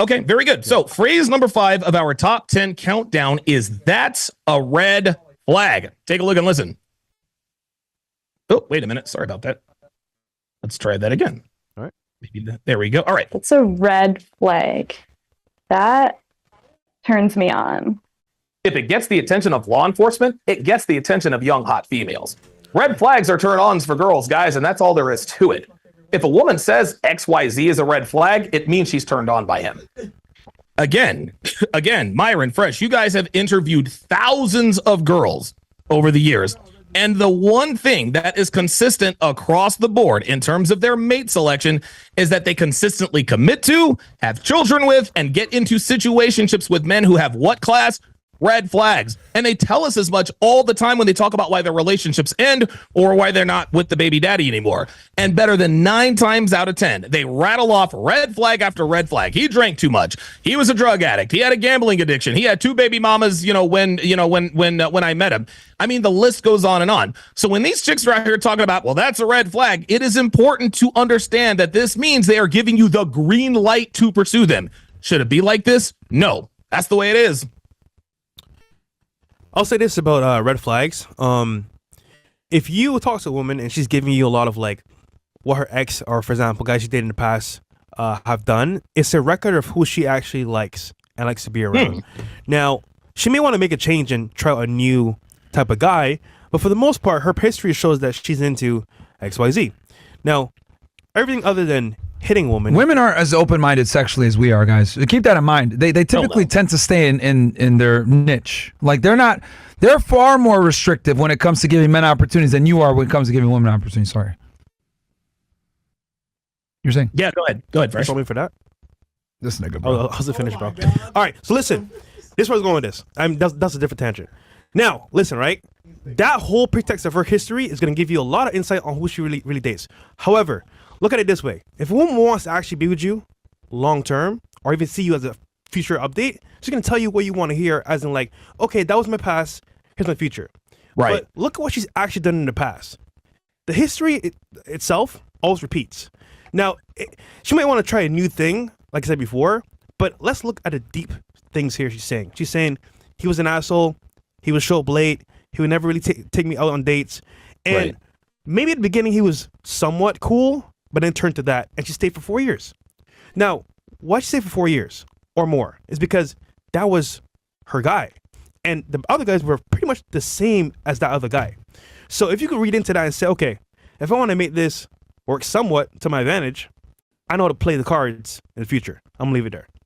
Okay, very good. So phrase number 5 of our top 10 countdown is "that's a red flag." Take a look and listen. Oh, wait a minute. Sorry about that. Let's try that again. All right. There we go. All right. It's a red flag. That turns me on. If it gets the attention of law enforcement, it gets the attention of young, hot females. Red flags are turn-ons for girls, guys, and that's all there is to it. If a woman says XYZ is a red flag, it means she's turned on by him. Again, Myron, Fresh, you guys have interviewed thousands of girls over the years. And the one thing that is consistent across the board in terms of their mate selection is that they consistently commit to, have children with, and get into situationships with men who have what class? Red flags. And they tell us as much all the time when they talk about why their relationships end or why they're not with the baby daddy anymore. And better than 9 times out of 10, they rattle off red flag after red flag. He drank too much. He was a drug addict. He had a gambling addiction. He had 2 baby mamas, when I met him. I mean, the list goes on and on. So when these chicks are out here talking about, well, that's a red flag, it is important to understand that this means they are giving you the green light to pursue them. Should it be like this? No. That's the way it is. I'll say this about red flags. If you talk to a woman and she's giving you a lot of like what her ex or, for example, guys she dated in the past have done, it's a record of who she actually likes and likes to be around. Now, she may want to make a change and try out a new type of guy, but for the most part, her history shows that she's into XYZ. Now, everything other than hitting women. Women aren't as open-minded sexually as we are, guys. Keep that in mind. They typically tend to stay in their niche. Like they're far more restrictive when it comes to giving men opportunities than you are when it comes to giving women opportunities. Sorry. You're saying? Yeah, go ahead. Fresh. You me for that? This nigga, bro. How's it finished, bro? All right, so listen. This is where I was going with this. That's a different tangent. Now, listen, right? That whole pretext of her history is going to give you a lot of insight on who she really dates. However, look at it this way. If a woman wants to actually be with you long term or even see you as a future update, she's going to tell you what you want to hear, as in like, okay, that was my past, here's my future. Right. But look at what she's actually done in the past. The history itself always repeats. Now, she might want to try a new thing, like I said before, but let's look at the deep things here she's saying. She's saying he was an asshole, he would show up late, he would never really take me out on dates, and maybe at the beginning he was somewhat cool, but then turned to that, and she stayed for 4 years. Now, why she stayed for 4 years or more is because that was her guy. And the other guys were pretty much the same as that other guy. So if you could read into that and say, okay, if I want to make this work somewhat to my advantage, I know how to play the cards in the future. I'm going to leave it there.